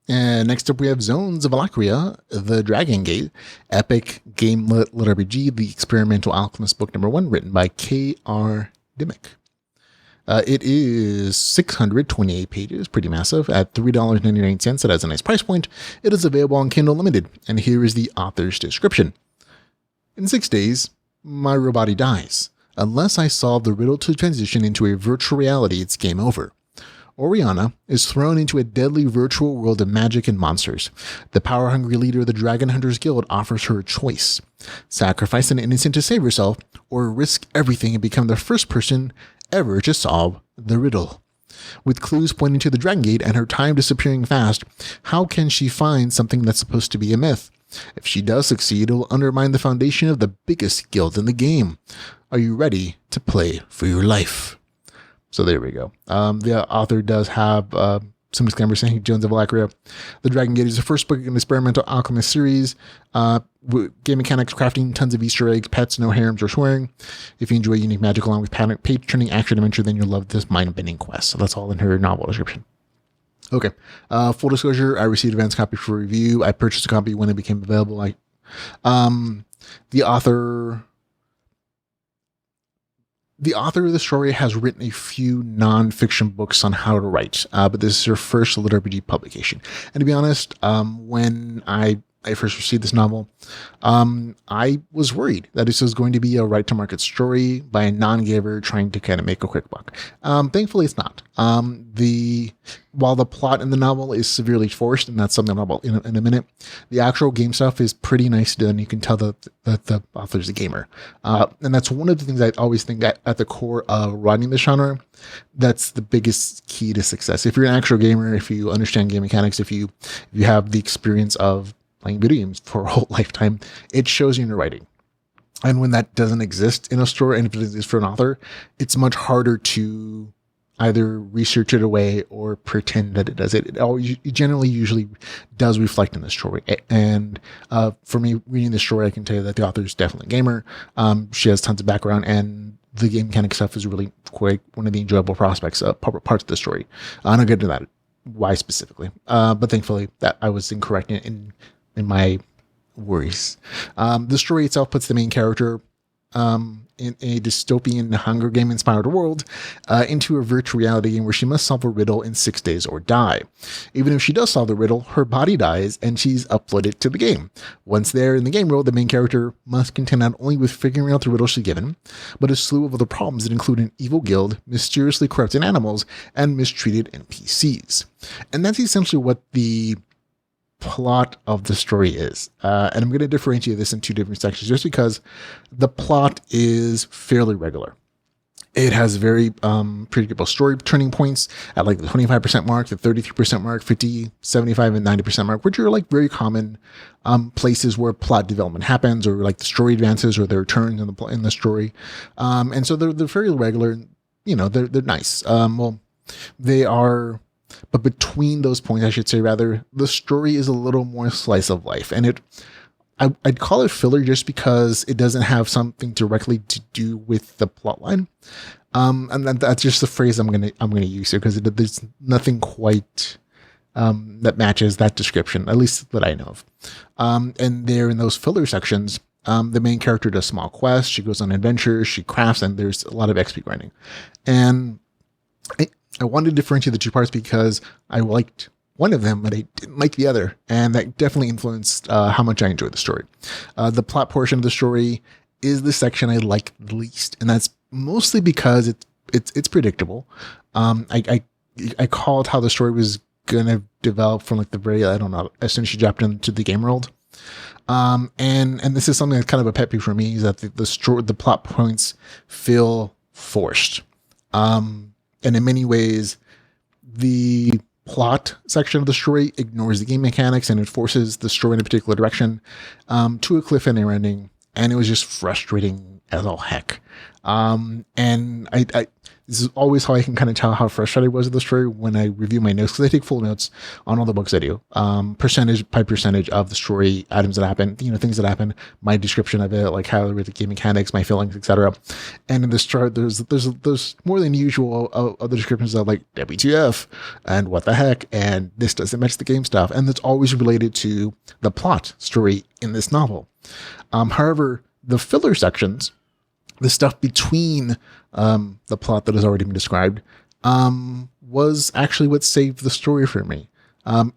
And next up, we have Zones of Alacria, The Dragon Gate, Epic GameLit LitRPG, The Experimental Alchemist, book number 1, written by K.R. Dimmick. It is 628 pages, pretty massive, at $3.99. It has a nice price point. It is available on Kindle Limited, and here is the author's description. In 6 days, my robot dies. Unless I solve the riddle to transition into a virtual reality, it's game over. Orianna is thrown into a deadly virtual world of magic and monsters. The power-hungry leader of the Dragon Hunters Guild offers her a choice. Sacrifice an innocent to save herself, or risk everything and become the first person ever to solve the riddle. With clues pointing to the Dragon Gate and her time disappearing fast, how can she find something that's supposed to be a myth? If she does succeed, it will undermine the foundation of the biggest guild in the game. Are you ready to play for your life? So there we go. The author does have some disclaimers saying Zones of Alacria. The Dragon Gate is the first book in the Experimental Alchemist series. Game mechanics, crafting, tons of Easter eggs, pets, no harems or swearing. If you enjoy unique magic along with page-turning action adventure, then you'll love this mind-bending quest. So that's all in her novel description. Okay. Full disclosure, I received advance copy for review. I purchased a copy when it became available. The author of the story has written a few non-fiction books on how to write, but this is her first LitRPG publication. And to be honest, when I first received this novel, I was worried that this was going to be a right-to-market story by a non-gamer trying to kind of make a quick buck. Thankfully, it's not. While the plot in the novel is severely forced, and that's something about in a minute, the actual game stuff is pretty nice done. You can tell that the author's a gamer. And that's one of the things I always think that at the core of writing the genre, that's the biggest key to success. If you're an actual gamer, if you understand game mechanics, if you have the experience of playing video games for a whole lifetime, it shows you in your writing. And when that doesn't exist in a story, and if it exists for an author, it's much harder to either research it away or pretend that it does. It generally usually does reflect in the story. And for me, reading the story, I can tell you that the author is definitely a gamer. She has tons of background, and the game mechanic stuff is really quite one of the enjoyable parts of the story. And I'll get to that, why specifically. But thankfully, that I was incorrect in my worries. The story itself puts the main character in a dystopian Hunger Game inspired world into a virtual reality game where she must solve a riddle in 6 days or die. Even if she does solve the riddle, her body dies and she's uploaded to the game. Once there in the game world, the main character must contend not only with figuring out the riddle she's given, but a slew of other problems that include an evil guild, mysteriously corrupted animals, and mistreated NPCs. And that's essentially what the plot of the story is. And I'm going to differentiate this in two different sections just because the plot is fairly regular. It has very predictable story turning points at like the 25% mark, the 33% mark, 50, 75, and 90% mark, which are like very common places where plot development happens, or like the story advances, or there are turns in the story. And so they're fairly regular. They're nice. They are. But between those points, I should say, rather, the story is a little more slice of life. And I'd call it filler just because it doesn't have something directly to do with the plotline. And that's just the phrase I'm gonna use here, because there's nothing quite that matches that description, at least that I know of. And there in those filler sections, the main character does small quests, she goes on adventures, she crafts, and there's a lot of XP grinding. And I wanted to differentiate the two parts because I liked one of them, but I didn't like the other. And that definitely influenced how much I enjoyed the story. The plot portion of the story is the section I like the least. And that's mostly because it's predictable. I called how the story was going to develop from like the very, I don't know, as soon as she dropped into the game world. And this is something that's kind of a pet peeve for me, is that the plot points feel forced. And in many ways, the plot section of the story ignores the game mechanics and it forces the story in a particular direction to a cliffhanger ending. And it was just frustrating as all heck. And I this is always how I can kind of tell how frustrated I was with the story when I review my notes, because I take full notes on all the books I do, percentage by percentage of the story, items that happen, things that happen, my description of it, like how I read the game mechanics, my feelings, etc. And in this chart, there's more than usual of the descriptions of like WTF and what the heck, and this doesn't match the game stuff, and it's always related to the plot story in this novel. However, the filler sections, the stuff between the plot that has already been described, was actually what saved the story for me.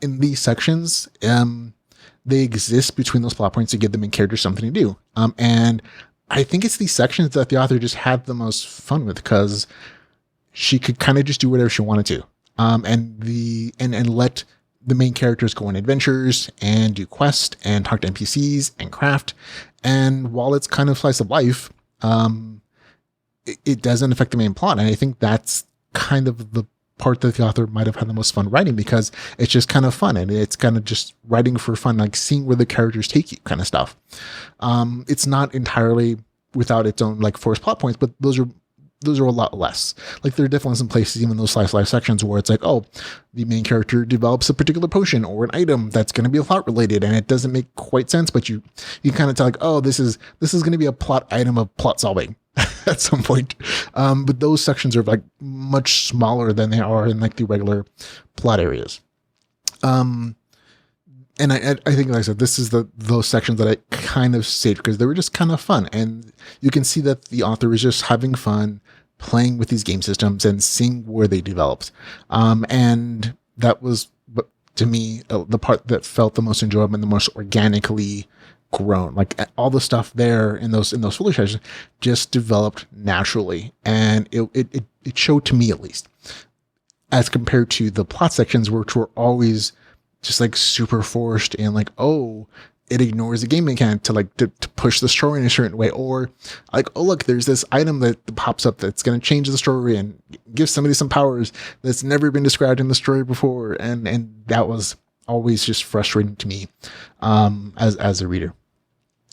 In these sections, they exist between those plot points to give the main character something to do. And I think it's these sections that the author just had the most fun with, because she could kind of just do whatever she wanted to, and let the main characters go on adventures and do quests and talk to NPCs and craft. And while it's kind of slice of life, it doesn't affect the main plot. And I think that's kind of the part that the author might have had the most fun writing, because it's just kind of fun, and it's kind of just writing for fun, like seeing where the characters take you kind of stuff. It's not entirely without its own like forced plot points, but those are a lot less. Like there are definitely some places, even those slice of life sections, where it's like, oh, the main character develops a particular potion or an item that's going to be a plot related, and it doesn't make quite sense, but you kind of tell like, oh, this is going to be a plot item of plot solving at some point. But those sections are like much smaller than they are in like the regular plot areas. And I think, like I said, this is those sections that I kind of saved because they were just kind of fun. And you can see that the author is just having fun playing with these game systems and seeing where they developed. And that was, to me, the part that felt the most enjoyable and the most organically grown. Like all the stuff there in those filler sections just developed naturally. And it showed to me, at least, as compared to the plot sections, which were always just like super forced and like, oh, it ignores the game mechanic to push the story in a certain way, or like, oh look, there's this item that pops up that's going to change the story and give somebody some powers that's never been described in the story before, and that was always just frustrating to me as a reader.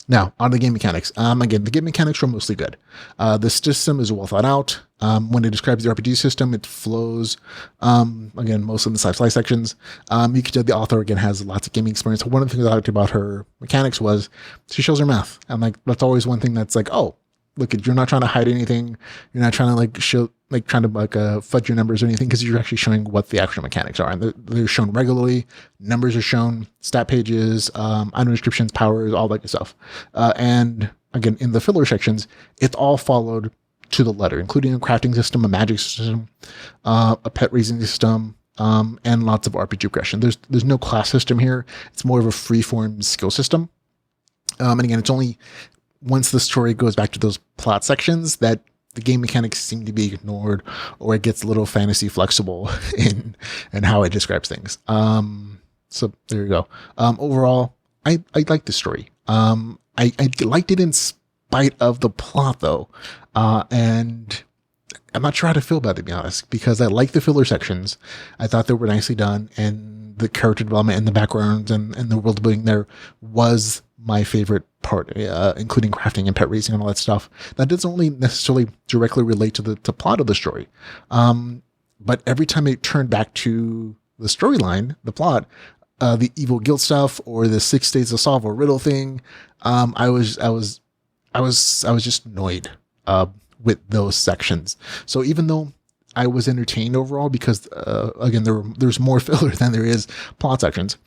Now, on the game mechanics. Again, the game mechanics are mostly good. The system is well thought out. When it describes the RPG system, it flows. Again, most of the sci-fi sections. You can tell the author, again, has lots of gaming experience. One of the things I liked about her mechanics was she shows her math. And like, that's always one thing that's like, oh, look, you're not trying to hide anything. You're not trying to like show, like trying to fudge your numbers or anything, because you're actually showing what the actual mechanics are. And they're shown regularly. Numbers are shown, stat pages, item descriptions, powers, all that good stuff. And again, in the filler sections, it's all followed to the letter, including a crafting system, a magic system, a pet raising system, and lots of RPG progression. There's no class system here. It's more of a free-form skill system. And again, it's only once the story goes back to those plot sections that the game mechanics seem to be ignored, or it gets a little fantasy flexible in how it describes things. So there you go. Overall, I like the story. I liked it in spite of the plot, though. And I'm not sure how to feel about it, to be honest, because I like the filler sections. I thought they were nicely done, and the character development and the backgrounds and the world building there was my favorite part, including crafting and pet raising and all that stuff. That doesn't only necessarily directly relate to the plot of the story. But every time it turned back to the storyline, the plot, the evil guild stuff or the 6 days to solve a riddle thing, I was just annoyed with those sections. So even though I was entertained overall, because again, there's more filler than there is plot sections,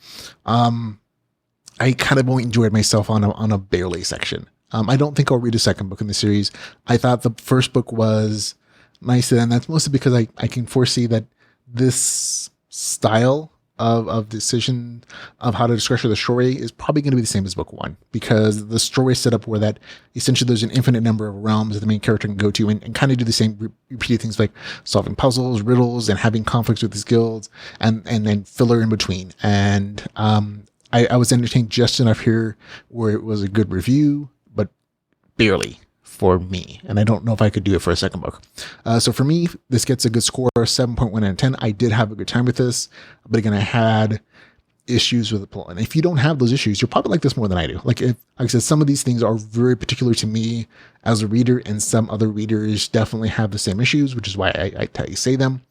I kind of only enjoyed myself on a barely section. I don't think I'll read a second book in the series. I thought the first book was nice, and that's mostly because I can foresee that this style of decision of how to structure the story is probably going to be the same as book 1, because the story is set up where that essentially there's an infinite number of realms that the main character can go to and kind of do the same repeated things like solving puzzles, riddles, and having conflicts with his guilds, and then filler in between. And I was entertained just enough here where it was a good review, but barely for me. And I don't know if I could do it for a second book. So for me, this gets a good score, 7.1 out of 10. I did have a good time with this, but again, I had issues with the plot. And if you don't have those issues, you'll probably like this more than I do. Like I said, some of these things are very particular to me as a reader, and some other readers definitely have the same issues, which is why I say them.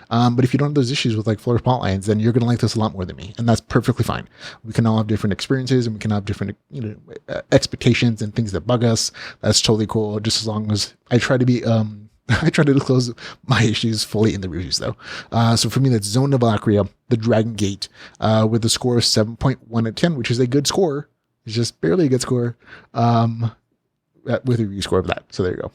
But if you don't have those issues with like floor plot lines, then you're going to like this a lot more than me, and that's perfectly fine. We can all have different experiences, and we can have different expectations and things that bug us. That's totally cool. Just as long as I try to be I try to disclose my issues fully in the reviews, though. So for me, that's Zone of Alacria, The Dragon Gate, with a score of 7.1 out of 10, which is a good score. It's just barely a good score, with a review score of that. So there you go.